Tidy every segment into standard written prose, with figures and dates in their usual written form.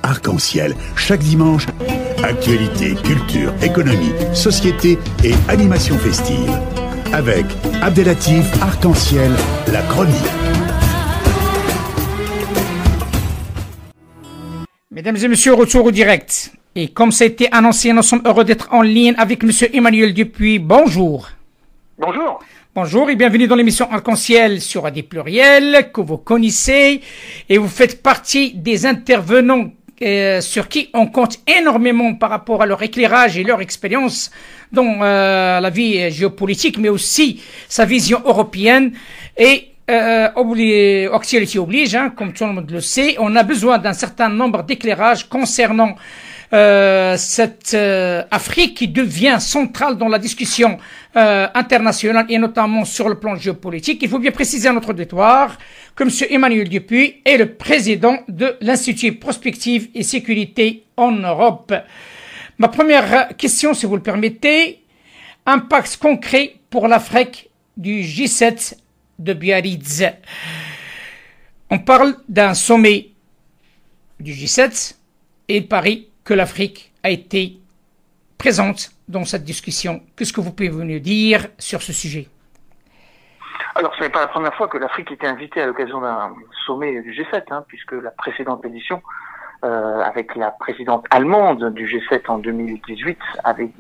Arc-en-ciel, chaque dimanche, actualité, culture, économie, société et animation festive. Avec Abdelatif Arc-en-ciel, la chronique. Mesdames et messieurs, retour au direct. Et comme ça a été annoncé, nous sommes heureux d'être en ligne avec monsieur Emmanuel Dupuis. Bonjour. Bonjour. Bonjour et bienvenue dans l'émission Arc-en-ciel sur AD Pluriel, que vous connaissez. Et vous faites partie des intervenants sur qui on compte énormément par rapport à leur éclairage et leur expérience dans la vie géopolitique, mais aussi sa vision européenne. Et actualité oblige, hein, comme tout le monde le sait, on a besoin d'un certain nombre d'éclairages concernant cette Afrique qui devient centrale dans la discussion internationale et notamment sur le plan géopolitique. Il faut bien préciser à notre auditoire que M. Emmanuel Dupuis est le président de l'Institut Prospective et Sécurité en Europe. Ma première question, si vous le permettez, impact concret pour l'Afrique du G7 de Biarritz. On parle d'un sommet du G7 et il paraît que l'Afrique a été présente dans cette discussion. Qu'est-ce que vous pouvez nous dire sur ce sujet? Alors, ce n'est pas la première fois que l'Afrique était invitée à l'occasion d'un sommet du G7, hein, puisque la précédente édition, avec la présidente allemande du G7 en 2017, avait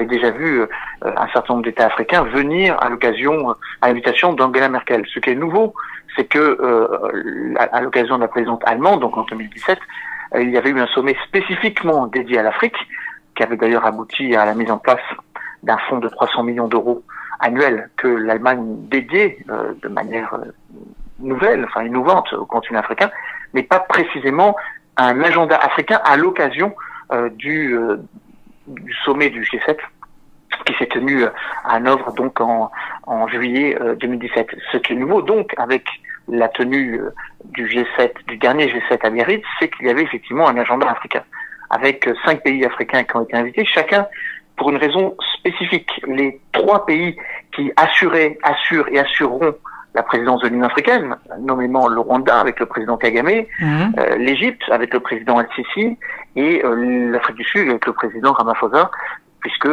déjà vu un certain nombre d'États africains venir à l'occasion, à l'invitation d'Angela Merkel. Ce qui est nouveau, c'est que à l'occasion de la présidente allemande, donc en 2017, il y avait eu un sommet spécifiquement dédié à l'Afrique, qui avait d'ailleurs abouti à la mise en place d'un fonds de 300 millions d'euros annuel que l'Allemagne dédiait de manière nouvelle, enfin innovante au continent africain, mais pas précisément un agenda africain à l'occasion du sommet du G7 qui s'est tenu à Hanovre donc en juillet 2017. Ce qui est nouveau donc avec la tenue du G7, du dernier G7 à Biarritz, c'est qu'il y avait effectivement un agenda africain avec 5 pays africains qui ont été invités, chacun pour une raison spécifique. Les 3 pays qui assurent et assureront la présidence de l'Union africaine, nommément le Rwanda avec le président Kagame, l'Égypte avec le président Al-Sisi et l'Afrique du Sud avec le président Ramaphosa, puisque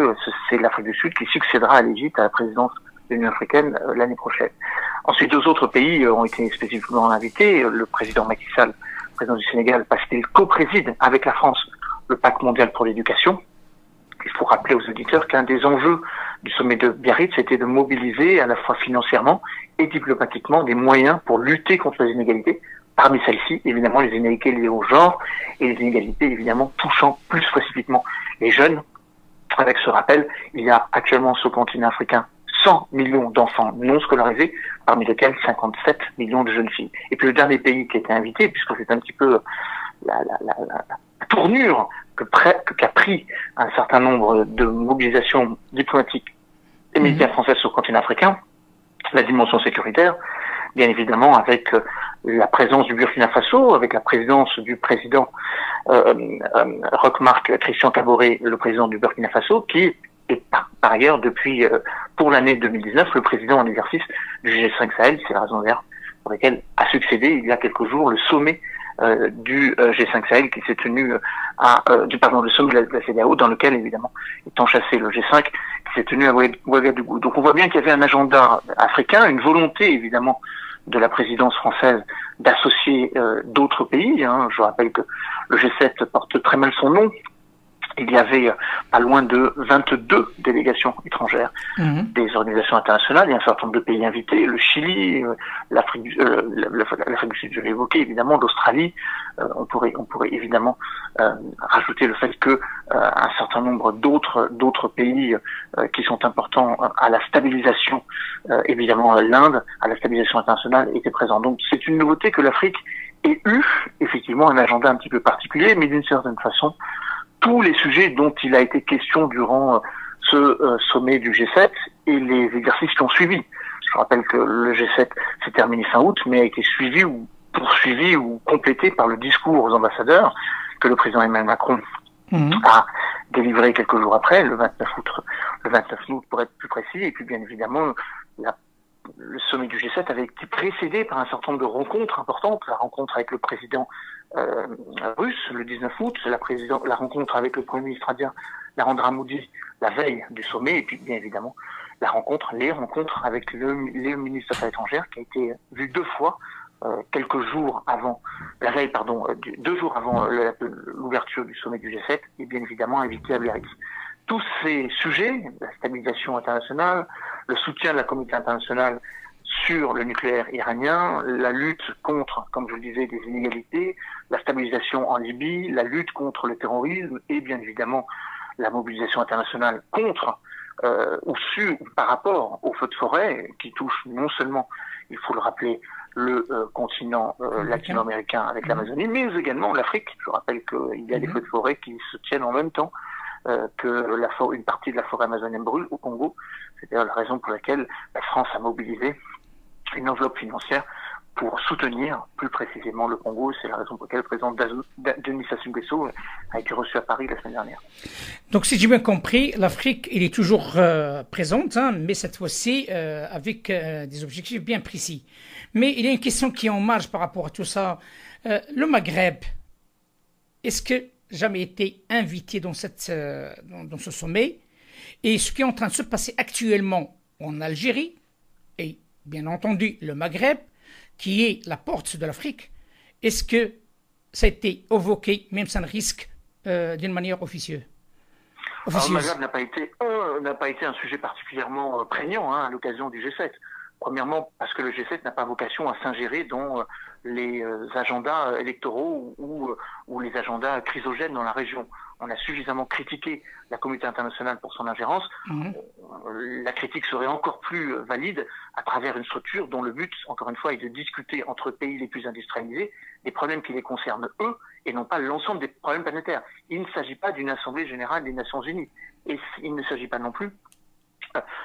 c'est l'Afrique du Sud qui succédera à l'Égypte à la présidence de l'Union africaine l'année prochaine. Ensuite, 2 autres pays ont été spécifiquement invités, le président Macky Sall, président du Sénégal, parce qu'il co-préside avec la France le Pacte mondial pour l'éducation. Il faut rappeler aux auditeurs qu'un des enjeux du sommet de Biarritz était de mobiliser à la fois financièrement et diplomatiquement des moyens pour lutter contre les inégalités. Parmi celles-ci, évidemment, les inégalités liées au genre et les inégalités, évidemment, touchant plus spécifiquement les jeunes. Avec ce rappel, il y a actuellement sur le continent africain 100 millions d'enfants non scolarisés, parmi lesquels 57 millions de jeunes filles. Et puis le dernier pays qui a été invité, puisque c'est un petit peu la tournure qu'a pris un certain nombre de mobilisations diplomatiques et militaires françaises sur le continent africain, la dimension sécuritaire, bien évidemment avec la présence du Burkina Faso, avec la présidence du président Roch-Marc Christian Kaboré, le président du Burkina Faso, qui est par ailleurs depuis pour l'année 2019 le président en exercice du G5 Sahel. C'est la raison d'ailleurs pour laquelle a succédé il y a quelques jours le sommet du G5 Sahel qui s'est tenu le sommet de la CEDEAO, dans lequel évidemment est enchâssé le G5 qui s'est tenu à Ouagadougou. Donc on voit bien qu'il y avait un agenda africain, une volonté évidemment de la présidence française d'associer d'autres pays. Hein. Je rappelle que le G7 porte très mal son nom. Il y avait pas loin de 22 délégations étrangères des organisations internationales et un certain nombre de pays invités, le Chili, l'Afrique du Sud, je l'ai évoqué, évidemment, l'Australie. On pourrait évidemment rajouter le fait que un certain nombre d'autres pays qui sont importants à la stabilisation, évidemment l'Inde, à la stabilisation internationale, étaient présents. Donc c'est une nouveauté que l'Afrique ait eu effectivement un agenda un petit peu particulier, mais d'une certaine façon, tous les sujets dont il a été question durant ce sommet du G7 et les exercices qui ont suivi. Je rappelle que le G7 s'est terminé fin août, mais a été suivi ou poursuivi ou complété par le discours aux ambassadeurs que le président Emmanuel Macron a délivré quelques jours après, le 29 août pour être plus précis, et puis bien évidemment le sommet du G7 avait été précédé par un certain nombre de rencontres importantes. La rencontre avec le président russe le 19 août, la rencontre avec le Premier ministre indien Narendra Modi la veille du sommet, et puis bien évidemment les rencontres avec les ministres des Affaires étrangères qui a été vue 2 fois, quelques jours avant, 2 jours avant l'ouverture du sommet du G7, et bien évidemment invité à Biarritz. Tous ces sujets, la stabilisation internationale, le soutien de la communauté internationale sur le nucléaire iranien, la lutte contre, comme je le disais, des inégalités, la stabilisation en Libye, la lutte contre le terrorisme et bien évidemment la mobilisation internationale contre ou par rapport aux feux de forêt qui touchent non seulement, il faut le rappeler, le continent latino-américain avec l'Amazonie, mais également l'Afrique. Je rappelle qu'il y a des feux de forêt qui se tiennent en même temps que une partie de la forêt amazonienne brûle au Congo. C'est d'ailleurs la raison pour laquelle la France a mobilisé une enveloppe financière pour soutenir plus précisément le Congo. C'est la raison pour laquelle le président Denis Sassou Nguesso a été reçu à Paris la semaine dernière. Donc, si j'ai bien compris, l'Afrique, elle est toujours présente, mais cette fois-ci avec des objectifs bien précis. Mais il y a une question qui est en marge par rapport à tout ça. Le Maghreb, est-ce que jamais été invité dans ce sommet? Et ce qui est en train de se passer actuellement en Algérie, et bien entendu le Maghreb, qui est la porte de l'Afrique, est-ce que ça a été évoqué, même sans risque, d'une manière officieuse? Alors, le Maghreb n'a pas été un sujet particulièrement prégnant à l'occasion du G7. Premièrement, parce que le G7 n'a pas vocation à s'ingérer dans les agendas électoraux ou les agendas chrysogènes dans la région. On a suffisamment critiqué la communauté internationale pour son ingérence. La critique serait encore plus valide à travers une structure dont le but, encore une fois, est de discuter entre pays les plus industrialisés des problèmes qui les concernent eux et non pas l'ensemble des problèmes planétaires. Il ne s'agit pas d'une assemblée générale des Nations Unies et il ne s'agit pas non plus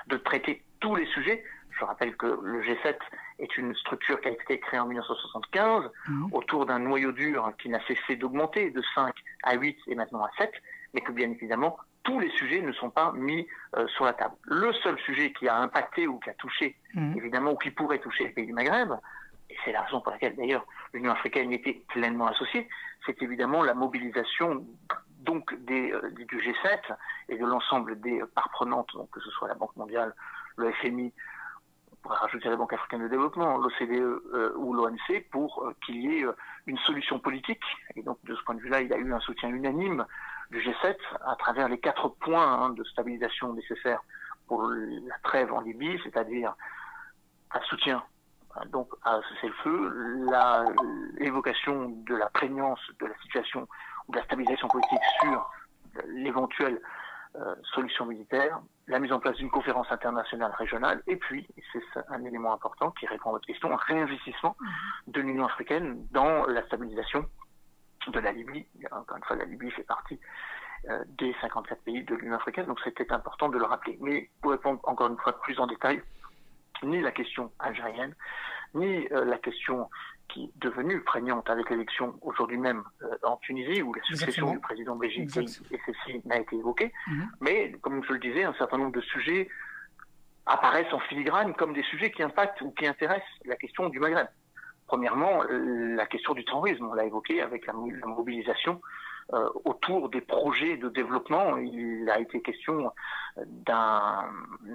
de traiter tous les sujets. Je rappelle que le G7 est une structure qui a été créée en 1975 autour d'un noyau dur qui n'a cessé d'augmenter de 5 à 8 et maintenant à 7, mais que bien évidemment, tous les sujets ne sont pas mis sur la table. Le seul sujet qui a impacté ou qui a touché, évidemment, ou qui pourrait toucher les pays du Maghreb, et c'est la raison pour laquelle d'ailleurs l'Union africaine était pleinement associée, c'est évidemment la mobilisation donc du G7 et de l'ensemble des parties prenantes, donc que ce soit la Banque mondiale, le FMI, on pourrait rajouter la Banque africaine de développement, l'OCDE ou l'OMC, pour qu'il y ait une solution politique. Et donc de ce point de vue-là, il y a eu un soutien unanime du G7 à travers les 4 points de stabilisation nécessaires pour la trêve en Libye, c'est-à-dire un soutien donc à cesser le feu, l'évocation de la prégnance de la situation ou de la stabilisation politique sur l'éventuelle solution militaire, la mise en place d'une conférence internationale régionale, et puis, et c'est un élément important qui répond à votre question, un réinvestissement de l'Union africaine dans la stabilisation de la Libye. Encore une fois, la Libye fait partie des 54 pays de l'Union africaine, donc c'était important de le rappeler. Mais pour répondre encore une fois plus en détail, ni la question algérienne, ni la question qui est devenue prégnante avec l'élection aujourd'hui même en Tunisie, où la succession du président Béji et ceci n'a été évoquée. Mais, comme je le disais, un certain nombre de sujets apparaissent en filigrane comme des sujets qui impactent ou qui intéressent la question du Maghreb. Premièrement, la question du terrorisme, on l'a évoqué avec la mobilisation autour des projets de développement. Il a été question d'un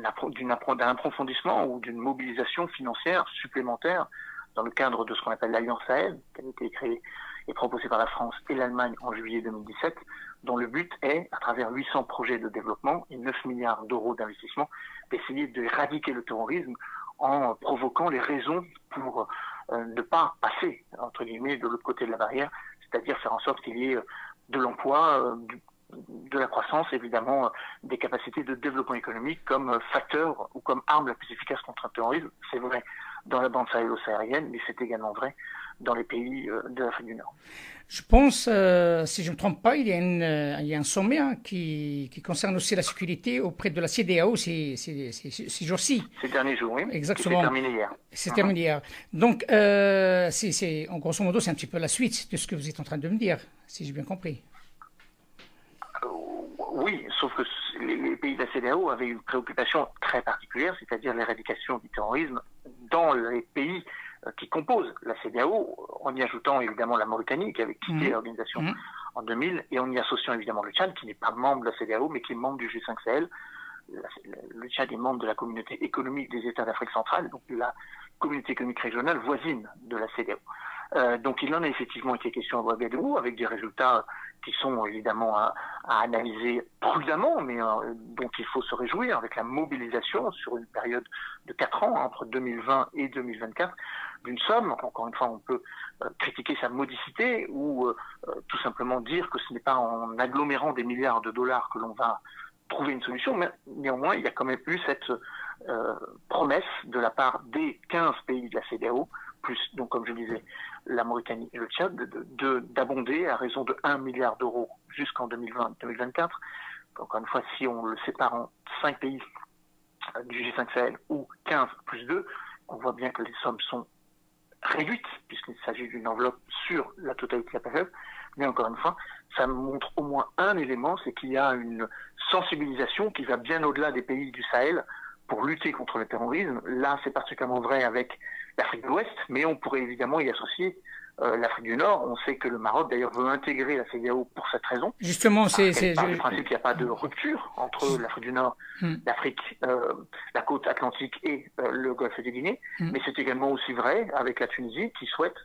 approfondissement ou d'une mobilisation financière supplémentaire dans le cadre de ce qu'on appelle l'Alliance Sahel, qui a été créée et proposée par la France et l'Allemagne en juillet 2017, dont le but est, à travers 800 projets de développement et 9 milliards d'euros d'investissement, d'essayer d'éradiquer le terrorisme en provoquant les raisons pour ne pas passer, entre guillemets, de l'autre côté de la barrière, c'est-à-dire faire en sorte qu'il y ait de l'emploi, de la croissance, évidemment, des capacités de développement économique comme facteur ou comme arme la plus efficace contre le terrorisme. C'est vrai dans la bande sahélo-saharienne, mais c'est également vrai dans les pays de l'Afrique du Nord. Je pense, si je ne me trompe pas, il y a un sommet qui concerne aussi la sécurité auprès de la CEDEAO ces jours-ci. Ces derniers jours, oui. Exactement. C'est terminé hier. C'est terminé hier. Donc, en grosso modo, c'est un petit peu la suite de ce que vous êtes en train de me dire, si j'ai bien compris. Oui, sauf que les pays de la CEDEAO avaient une préoccupation très particulière, c'est-à-dire l'éradication du terrorisme dans les pays qui composent la CEDEAO, en y ajoutant évidemment la Mauritanie qui avait quitté l'organisation en 2000, et en y associant évidemment le Tchad qui n'est pas membre de la CEDEAO mais qui est membre du G5 Sahel. Le Tchad est membre de la communauté économique des États d'Afrique centrale, donc la communauté économique régionale voisine de la CEDEAO. Donc il en a effectivement été question à Ouagadougou, avec des résultats qui sont évidemment à analyser prudemment, mais dont il faut se réjouir, avec la mobilisation sur une période de 4 ans, entre 2020 et 2024, d'une somme. Encore une fois, on peut critiquer sa modicité ou tout simplement dire que ce n'est pas en agglomérant des milliards de dollars que l'on va trouver une solution, mais néanmoins, il y a quand même eu cette promesse de la part des 15 pays de la CEDEAO, plus, donc comme je disais, la Mauritanie et le Tchad, d'abonder à raison de 1 milliard d'euros jusqu'en 2020-2024. Encore une fois, si on le sépare en 5 pays du G5 Sahel ou 15 plus 2, on voit bien que les sommes sont réduites, puisqu'il s'agit d'une enveloppe sur la totalité de la période. Mais encore une fois, ça montre au moins un élément, c'est qu'il y a une sensibilisation qui va bien au-delà des pays du Sahel pour lutter contre le terrorisme. Là, c'est particulièrement vrai avec l'Afrique de l'Ouest, mais on pourrait évidemment y associer l'Afrique du Nord. On sait que le Maroc, d'ailleurs, veut intégrer la CEDEAO pour cette raison. Justement, c'est le principe qu'il n'y a pas de rupture entre l'Afrique du Nord, l'Afrique, la côte atlantique et le Golfe de Guinée. Mais c'est également aussi vrai avec la Tunisie, qui souhaite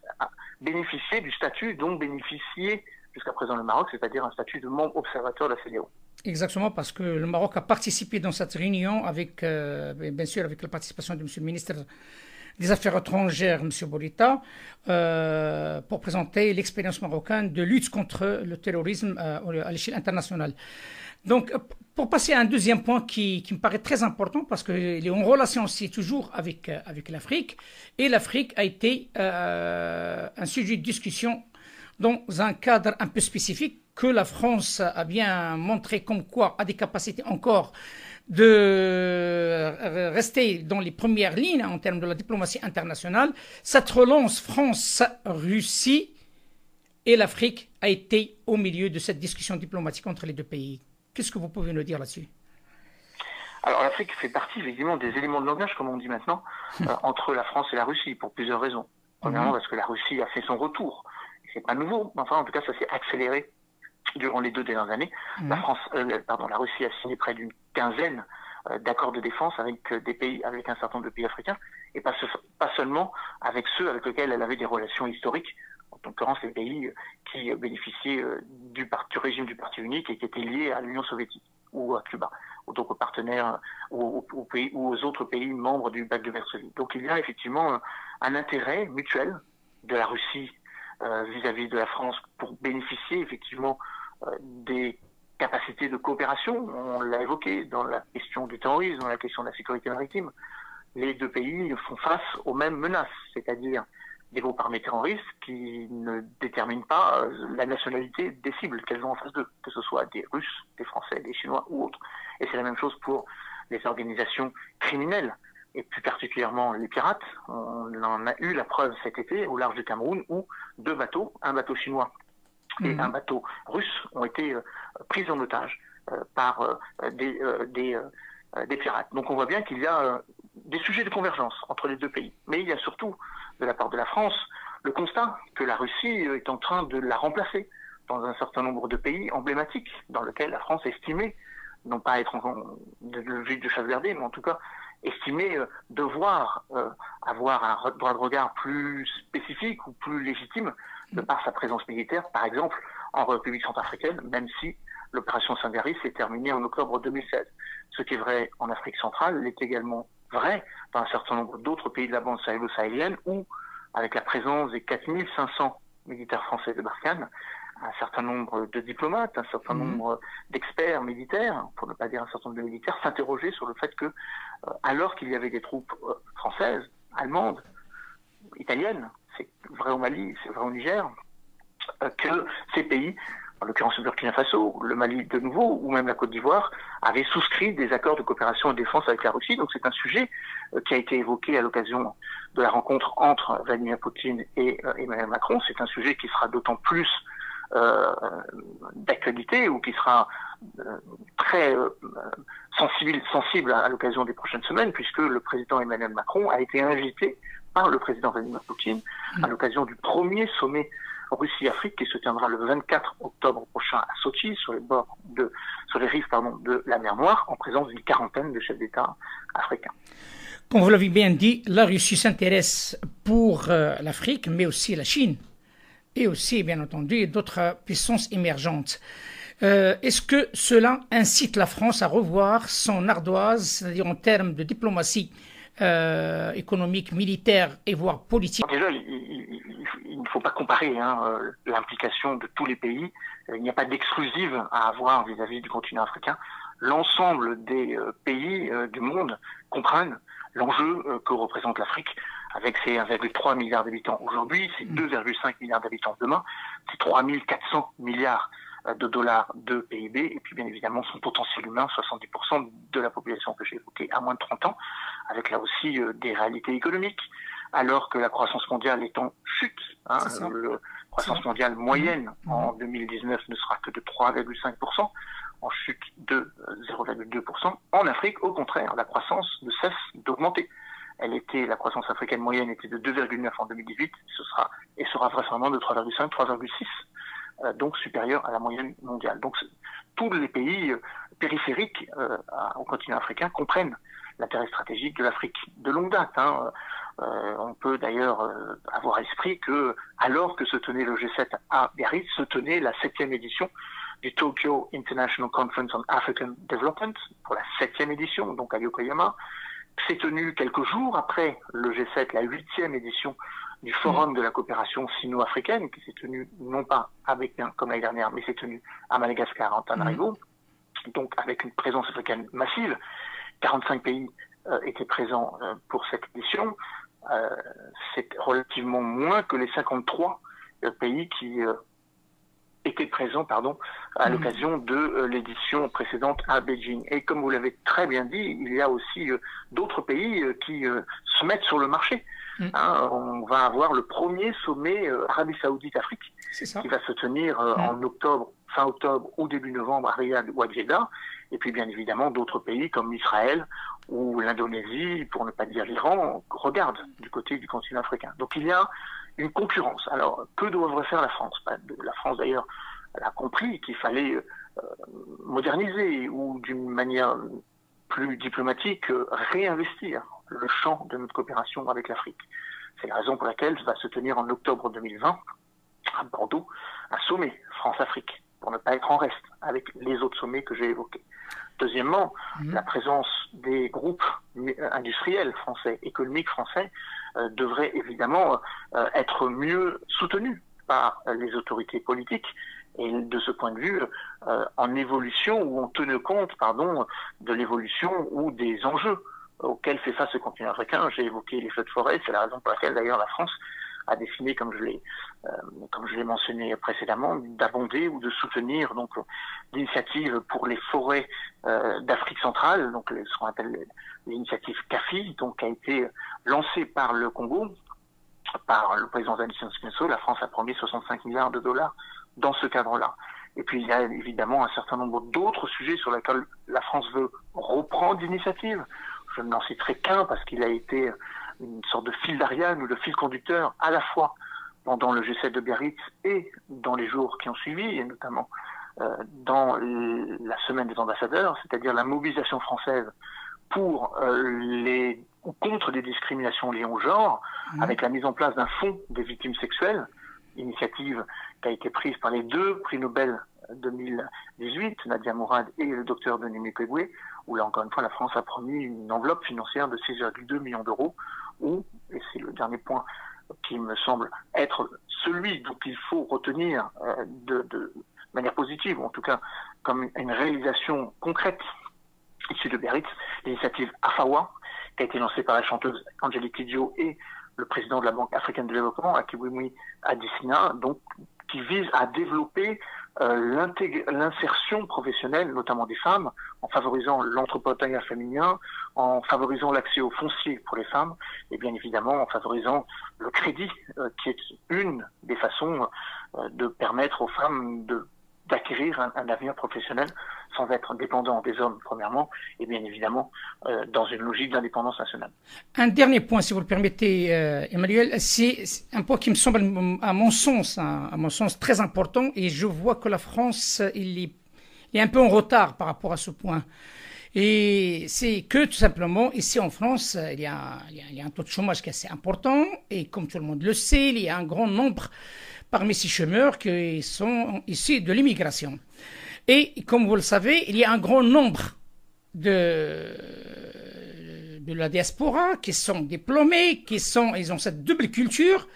bénéficier du statut dont bénéficiait jusqu'à présent le Maroc, c'est-à-dire un statut de membre observateur de la CEDEAO. Exactement, parce que le Maroc a participé dans cette réunion avec, bien sûr, avec la participation de M. le ministre des Affaires étrangères, M. Bourita, pour présenter l'expérience marocaine de lutte contre le terrorisme à l'échelle internationale. Donc, pour passer à un deuxième point qui me paraît très important, parce qu'il est en relation aussi toujours avec l'Afrique, et l'Afrique a été un sujet de discussion dans un cadre un peu spécifique que la France a bien montré comme quoi a des capacités encore de rester dans les premières lignes en termes de la diplomatie internationale. Cette relance France-Russie et l'Afrique a été au milieu de cette discussion diplomatique entre les deux pays. Qu'est-ce que vous pouvez nous dire là-dessus? Alors l'Afrique fait partie effectivement des éléments de langage, comme on dit maintenant, entre la France et la Russie, pour plusieurs raisons. Premièrement, parce que la Russie a fait son retour. C'est pas nouveau, mais enfin en tout cas ça s'est accéléré durant les 2 dernières années. La Russie a signé près d'une quinzaine d'accords de défense avec des pays, avec un certain nombre de pays africains, et pas seulement avec ceux avec lesquels elle avait des relations historiques, en l'occurrence les pays qui bénéficiaient du régime du parti unique et qui étaient liés à l'Union soviétique ou à Cuba, ou donc aux partenaires ou aux autres pays membres du pacte de Varsovie. Donc il y a effectivement un intérêt mutuel de la Russie vis-à-vis de la France pour bénéficier effectivement des capacités de coopération. On l'a évoqué dans la question du terrorisme, dans la question de la sécurité maritime. Les deux pays font face aux mêmes menaces, c'est-à-dire des groupes armés terroristes qui ne déterminent pas la nationalité des cibles qu'elles ont en face d'eux, que ce soit des Russes, des Français, des Chinois ou autres. Et c'est la même chose pour les organisations criminelles, et plus particulièrement les pirates. On en a eu la preuve cet été au large du Cameroun où 2 bateaux, un bateau chinois et un bateau russe, ont été pris en otage par des pirates. Donc on voit bien qu'il y a des sujets de convergence entre les deux pays. Mais il y a surtout, de la part de la France, le constat que la Russie est en train de la remplacer dans un certain nombre de pays emblématiques dans lesquels la France estimait, non pas être en logique de chasse gardée, mais en tout cas estimé devoir avoir un droit de regard plus spécifique ou plus légitime de par sa présence militaire, par exemple en République centrafricaine, même si l'opération Sangaris s'est terminée en octobre 2016. Ce qui est vrai en Afrique centrale l'est également vrai dans un certain nombre d'autres pays de la bande sahélo-sahélienne où, avec la présence des 4500 militaires français de Barkhane, un certain nombre de diplomates, un certain nombre d'experts militaires, pour ne pas dire un certain nombre de militaires, s'interrogeaient sur le fait que, alors qu'il y avait des troupes françaises, allemandes, italiennes, c'est vrai au Mali, c'est vrai au Niger, que ces pays, en l'occurrence le Burkina Faso, le Mali de nouveau, ou même la Côte d'Ivoire, avaient souscrit des accords de coopération et de défense avec la Russie. Donc c'est un sujet qui a été évoqué à l'occasion de la rencontre entre Vladimir Poutine et Emmanuel Macron. C'est un sujet qui sera d'autant plus d'actualité ou qui sera très sensible à l'occasion des prochaines semaines, puisque le président Emmanuel Macron a été invité par le président Vladimir Poutine à l'occasion du premier sommet Russie-Afrique qui se tiendra le 24 octobre prochain à Sochi, sur les rives de la mer Noire, en présence d'une quarantaine de chefs d'État africains. Comme vous l'avez bien dit, la Russie s'intéresse pour l'Afrique, mais aussi la Chine, et aussi, bien entendu, d'autres puissances émergentes. Est-ce que cela incite la France à revoir son ardoise, c'est-à-dire en termes de diplomatie économique, militaire et voire politique? Déjà, il ne faut pas comparer l'implication de tous les pays. Il n'y a pas d'exclusive à avoir vis-à-vis du continent africain. L'ensemble des pays du monde comprennent l'enjeu que représente l'Afrique, avec ses 1,3 milliard d'habitants aujourd'hui, ses 2,5 milliards d'habitants demain, ses 3400 milliards de dollars de PIB, et puis bien évidemment son potentiel humain, 70% de la population que j'ai évoquée à moins de 30 ans, avec là aussi des réalités économiques, alors que la croissance mondiale est en chute. La croissance mondiale moyenne en 2019 ne sera que de 3,5%, en chute de 0,2%. En Afrique, au contraire, la croissance ne cesse d'augmenter. La croissance africaine moyenne était de 2,9 en 2018, et sera vraisemblablement de 3,5, 3,6, donc supérieure à la moyenne mondiale. Donc tous les pays périphériques au continent africain comprennent l'intérêt stratégique de l'Afrique de longue date. On peut d'ailleurs avoir à l'esprit que, alors que se tenait le G7 à Biarritz, se tenait la 7e édition du Tokyo International Conference on African Development, pour la 7e édition, donc à Yokohama. C'est tenu quelques jours après le G7, la 8e édition du Forum de la coopération sino-africaine, qui s'est tenu non pas comme l'année dernière, mais s'est tenu à Madagascar, en Antananarivo, donc avec une présence africaine massive. 45 pays étaient présents pour cette édition. C'est relativement moins que les 53 pays qui étaient présents à l'occasion de l'édition précédente à Beijing. Et comme vous l'avez très bien dit, il y a aussi d'autres pays qui se mettent sur le marché. On va avoir le premier sommet Arabie Saoudite-Afrique qui va se tenir en octobre, fin octobre ou début novembre à Riyad ou à Jeddah. Et puis bien évidemment d'autres pays comme Israël ou l'Indonésie, pour ne pas dire l'Iran, regardent du côté du continent africain. Donc il y a une concurrence. Alors que doit faire la France? La France d'ailleurs elle a compris qu'il fallait moderniser ou d'une manière plus diplomatique réinvestir le champ de notre coopération avec l'Afrique. C'est la raison pour laquelle va se tenir en octobre 2020 à Bordeaux un sommet France-Afrique, pour ne pas être en reste avec les autres sommets que j'ai évoqués. Deuxièmement, la présence des groupes industriels français, économiques français, devrait évidemment être mieux soutenue par les autorités politiques, et de ce point de vue, en évolution, ou en tenant compte, de l'évolution ou des enjeux auxquels fait face le continent africain. J'ai évoqué les feux de forêt, c'est la raison pour laquelle d'ailleurs la France a décidé, comme je l'ai mentionné précédemment, d'abonder ou de soutenir donc l'initiative pour les forêts d'Afrique centrale, donc ce qu'on appelle l'initiative CAFI, donc qui a été lancée par le Congo, par le président Denis Sassou Nguesso. La France a promis 65 milliards de dollars dans ce cadre-là. Et puis il y a évidemment un certain nombre d'autres sujets sur lesquels la France veut reprendre l'initiative. Je n'en citerai qu'un parce qu'il a été une sorte de fil d'Ariane ou de fil conducteur à la fois pendant le G7 de Biarritz et dans les jours qui ont suivi, et notamment dans la semaine des ambassadeurs, c'est-à-dire la mobilisation française pour ou contre des discriminations liées au genre, avec la mise en place d'un fonds des victimes sexuelles, initiative qui a été prise par les 2 prix Nobel 2018, Nadia Mourad et le docteur Denis Mukwege, où là encore une fois la France a promis une enveloppe financière de 6,2 millions d'euros, et c'est le dernier point qui me semble être celui dont il faut retenir de manière positive, ou en tout cas comme une réalisation concrète issue de Biarritz, l'initiative AFAWA, qui a été lancée par la chanteuse Angélique Kidjo et le président de la Banque africaine de développement, Akiwumi Adesina, donc qui vise à développer l'insertion professionnelle, notamment des femmes, en favorisant l'entrepreneuriat féminin, en favorisant l'accès au foncier pour les femmes, et bien évidemment en favorisant le crédit, qui est une des façons de permettre aux femmes d'acquérir un avenir professionnel sans être dépendant des hommes, premièrement, et bien évidemment dans une logique d'indépendance nationale. Un dernier point, si vous le permettez, Emmanuel, c'est un point qui me semble, à mon sens, très important, et je vois que la France, il est un peu en retard par rapport à ce point. Et c'est que, tout simplement, ici en France, il y a un taux de chômage qui est assez important, et comme tout le monde le sait, il y a un grand nombre parmi ces chômeurs qui sont issus de l'immigration. Et comme vous le savez, il y a un grand nombre de la diaspora qui sont diplômés, ils ont cette double culture.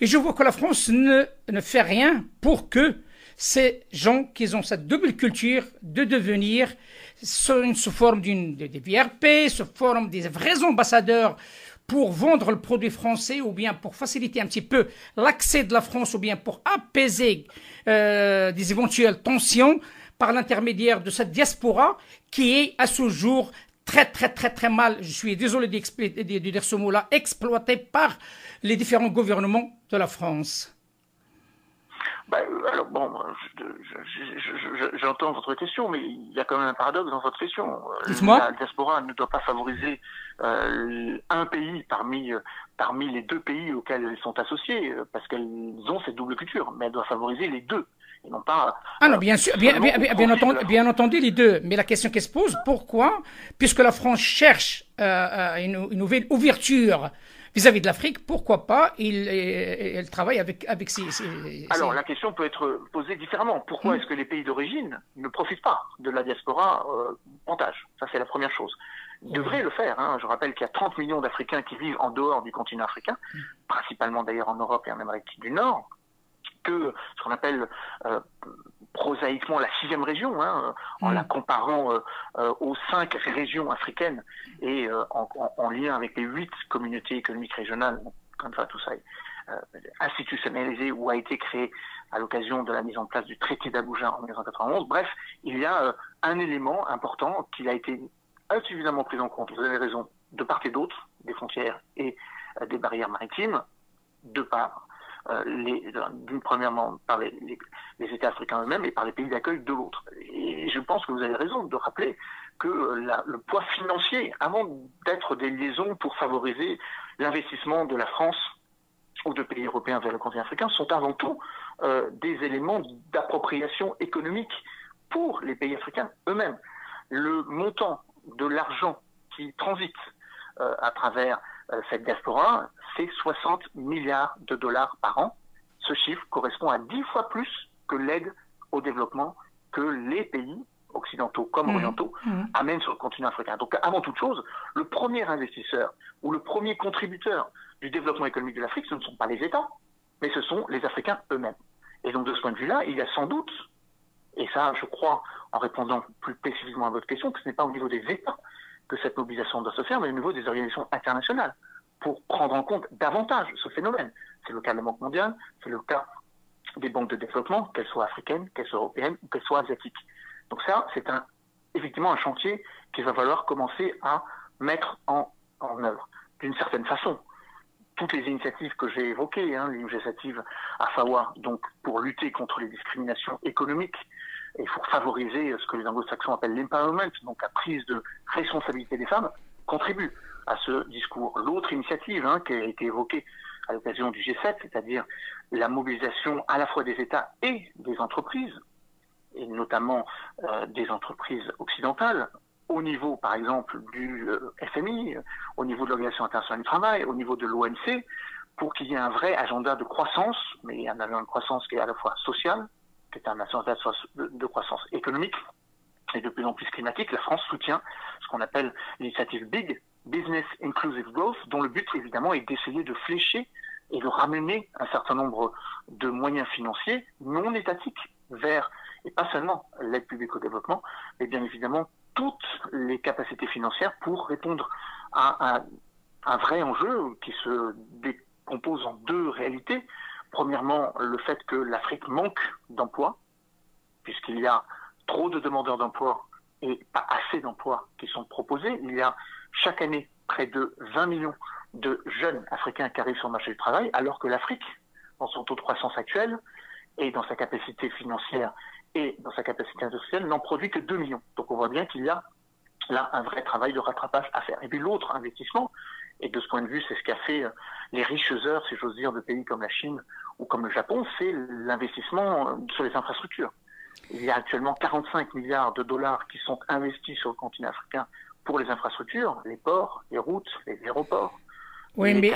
Et je vois que la France ne fait rien pour que ces gens qui ont cette double culture de devenir sous forme des VRP, sous forme des vrais ambassadeurs pour vendre le produit français ou bien pour faciliter un petit peu l'accès de la France ou bien pour apaiser des éventuelles tensions par l'intermédiaire de cette diaspora qui est à ce jour très mal, je suis désolé de dire ce mot-là, exploitée par les différents gouvernements de la France. Alors bon, j'entends votre question, mais il y a quand même un paradoxe dans votre question. Dites-moi. La diaspora ne doit pas favoriser un pays parmi les deux pays auxquels elles sont associées, parce qu'elles ont cette double culture, mais elle doit favoriser les deux. Et non pas, non, bien sûr, bien entendu les deux. Mais la question qui se pose, pourquoi, puisque la France cherche une nouvelle ouverture vis-à-vis de l'Afrique, pourquoi pas elle travaille avec Alors, la question peut être posée différemment. Pourquoi est-ce que les pays d'origine ne profitent pas de la diaspora davantage? Ça, c'est la première chose. Ils devraient le faire. Hein. Je rappelle qu'il y a 30 millions d'Africains qui vivent en dehors du continent africain, principalement d'ailleurs en Europe et en Amérique du Nord, que ce qu'on appelle prosaïquement la 6e région, en la comparant aux 5 régions africaines et en lien avec les 8 communautés économiques régionales. Comme ça, tout ça est institutionnalisé ou a été créé à l'occasion de la mise en place du traité d'Abuja en 1991. Bref, il y a un élément important qui a été insuffisamment pris en compte, vous avez raison, de part et d'autre des frontières et des barrières maritimes, de part premièrement par les États africains eux-mêmes et par les pays d'accueil de l'autre. Et je pense que vous avez raison de rappeler que le poids financier, avant d'être des liaisons pour favoriser l'investissement de la France ou de pays européens vers le continent africain, sont avant tout des éléments d'appropriation économique pour les pays africains eux-mêmes. Le montant de l'argent qui transite à travers cette diaspora, c'est 60 milliards de dollars par an. Ce chiffre correspond à 10 fois plus que l'aide au développement que les pays occidentaux comme orientaux amènent sur le continent africain. Donc avant toute chose, le premier investisseur ou le premier contributeur du développement économique de l'Afrique, ce ne sont pas les États, mais ce sont les Africains eux-mêmes. Et donc de ce point de vue-là, il y a sans doute, et ça je crois, en répondant plus spécifiquement à votre question, que ce n'est pas au niveau des États que cette mobilisation doit se faire, mais au niveau des organisations internationales, pour prendre en compte davantage ce phénomène. C'est le cas de la Banque mondiale, c'est le cas des banques de développement, qu'elles soient africaines, qu'elles soient européennes ou qu'elles soient asiatiques. Donc ça, c'est effectivement un chantier qu'il va falloir commencer à mettre en œuvre. D'une certaine façon, toutes les initiatives que j'ai évoquées, l'initiative à FAWA, donc pour lutter contre les discriminations économiques et pour favoriser ce que les anglo-saxons appellent l'empowerment, donc la prise de responsabilité des femmes, contribuent à ce discours. L'autre initiative qui a été évoquée à l'occasion du G7, c'est-à-dire la mobilisation à la fois des États et des entreprises, et notamment des entreprises occidentales, au niveau, par exemple, du FMI, au niveau de l'Organisation internationale du travail, au niveau de l'OMC, pour qu'il y ait un vrai agenda de croissance, mais un agenda de croissance qui est à la fois social, qui est un agenda de croissance économique, et de plus en plus climatique. La France soutient ce qu'on appelle l'initiative BIG, Business Inclusive Growth, dont le but, évidemment, est d'essayer de flécher et de ramener un certain nombre de moyens financiers non étatiques vers, et pas seulement l'aide publique au développement, mais bien évidemment toutes les capacités financières pour répondre à un vrai enjeu qui se décompose en deux réalités. Premièrement, le fait que l'Afrique manque d'emplois, puisqu'il y a trop de demandeurs d'emploi et pas assez d'emplois qui sont proposés. Il y a chaque année près de 20 millions de jeunes Africains qui arrivent sur le marché du travail, alors que l'Afrique, dans son taux de croissance actuel et dans sa capacité financière et dans sa capacité industrielle, n'en produit que 2 millions. Donc on voit bien qu'il y a là un vrai travail de rattrapage à faire. Et puis l'autre investissement, et de ce point de vue, c'est ce qu'a fait les richeseurs, si j'ose dire, de pays comme la Chine ou comme le Japon, c'est l'investissement sur les infrastructures. Il y a actuellement 45 milliards de dollars qui sont investis sur le continent africain pour les infrastructures, les ports, les routes, les aéroports. Oui, mais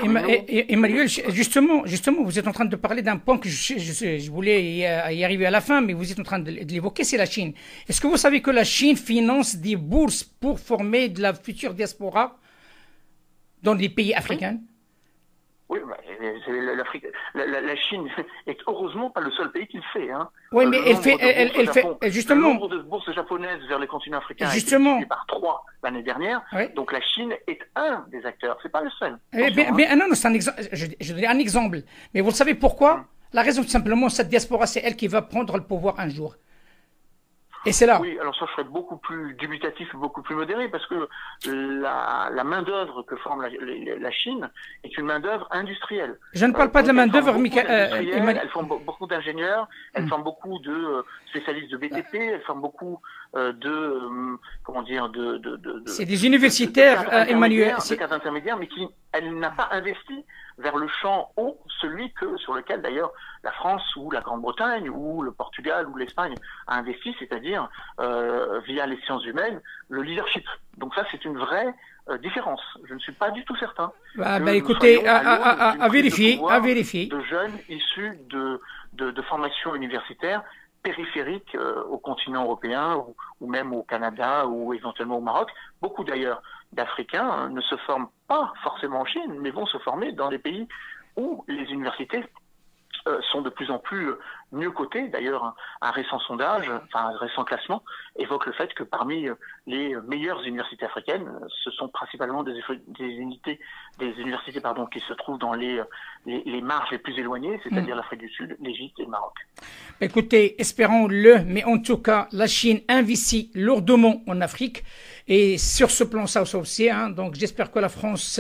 Emmanuel, justement, vous êtes en train de parler d'un point que je voulais y arriver à la fin, mais vous êtes en train de l'évoquer, c'est la Chine. Est-ce que vous savez que la Chine finance des bourses pour former de la future diaspora dans les pays africains? Oui, la Chine est heureusement pas le seul pays qui le fait. Hein. Oui, mais elle fait justement. Le nombre de bourses japonaises vers les continents africains justement. a été par 3 l'année dernière. Oui. Donc la Chine est un des acteurs, c'est pas le seul. Non, c'est un exemple. Je donne un exemple. Mais vous savez pourquoi? La raison, tout simplement, cette diaspora, c'est elle qui va prendre le pouvoir un jour. Et c'est là. Oui, alors ça, je serais beaucoup plus dubitatif, beaucoup plus modéré, parce que la main-d'œuvre que forme la Chine est une main-d'œuvre industrielle. Je ne parle pas de la main-d'œuvre, elles forment beaucoup d'ingénieurs, elles forment beaucoup de spécialistes de BTP, elles forment beaucoup c'est des universitaires, Emmanuel. C'est des cadres intermédiaires, mais elle n'a pas investi vers le champ haut, celui sur lequel d'ailleurs la France ou la Grande-Bretagne ou le Portugal ou l'Espagne a investi, c'est-à-dire via les sciences humaines, le leadership. Donc ça, c'est une vraie différence. Je ne suis pas du tout certain. Écoutez, à vérifier. De jeunes issus de formations universitaires périphériques au continent européen ou même au Canada ou éventuellement au Maroc. Beaucoup d'ailleurs d'Africains ne se forment pas forcément en Chine, mais vont se former dans des pays où les universités sont de plus en plus mieux cotées. D'ailleurs, un récent sondage, un récent classement, évoque le fait que parmi les meilleures universités africaines, ce sont principalement des universités qui se trouvent dans les marges les plus éloignées, c'est-à-dire l'Afrique du Sud, l'Égypte et le Maroc. Écoutez, espérons-le, mais en tout cas, la Chine investit lourdement en Afrique, et sur ce plan, ça aussi, donc j'espère que la France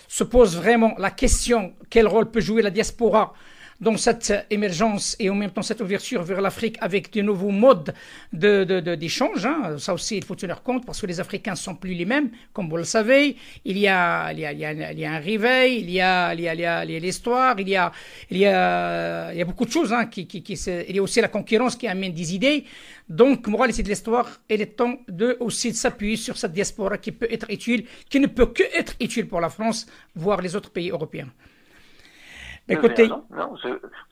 se pose vraiment la question, quel rôle peut jouer la diaspora dans cette émergence et en même temps cette ouverture vers l'Afrique avec de nouveaux modes d'échange. Ça aussi, il faut tenir compte parce que les Africains ne sont plus les mêmes, comme vous le savez. Il y a un réveil, il y a l'histoire, il y a beaucoup de choses. Il y a aussi la concurrence qui amène des idées. Donc, morale, c'est de l'histoire. Il est temps aussi de s'appuyer sur cette diaspora qui peut être utile, qui ne peut que être utile pour la France, voire les autres pays européens. Écoutez, vous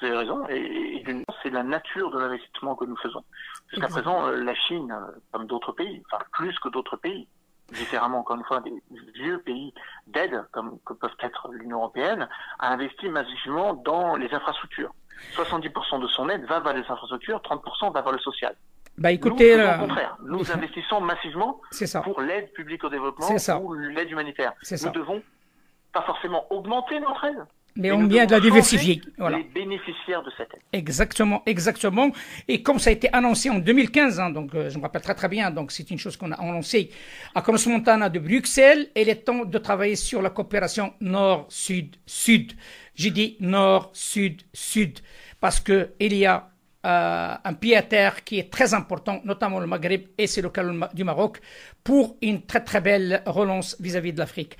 avez raison, et c'est la nature de l'investissement que nous faisons. Jusqu'à présent, la Chine, comme d'autres pays, enfin plus que d'autres pays, différemment encore une fois des vieux pays d'aide, comme que peuvent être l'Union européenne, a investi massivement dans les infrastructures. 70% de son aide va vers les infrastructures, 30% va vers le social. Écoutez, nous, au contraire, nous investissons massivement pour l'aide publique au développement ou l'aide humanitaire. Nous devons pas forcément augmenter notre aide, mais on vient de la diversifier. Voilà. Les bénéficiaires de cette aide. Exactement. Et comme ça a été annoncé en 2015, donc je me rappelle très bien, donc c'est une chose qu'on a annoncée à Crans Montana de Bruxelles, il est temps de travailler sur la coopération Nord-Sud-Sud. J'ai dit Nord-Sud-Sud parce que il y a un pied à terre qui est très important, notamment le Maghreb et c'est le cas du Maroc, pour une très très belle relance vis-à-vis de l'Afrique.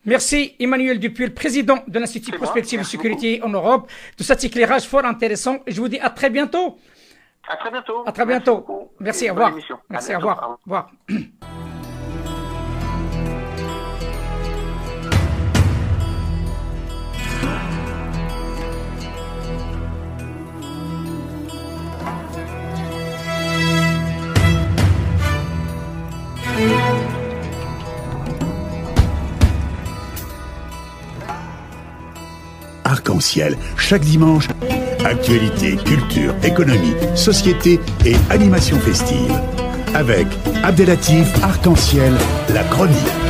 Merci Emmanuel Dupuy, le président de l'Institut Prospective et Sécurité en Europe, de cet éclairage fort intéressant. Je vous dis à très bientôt. À très bientôt. À très bientôt. Merci, au revoir. Merci, au revoir. Au revoir. Arc-en-ciel, chaque dimanche, actualité, culture, économie, société et animation festive. Avec Abdelatif Arc-en-ciel, la chronique.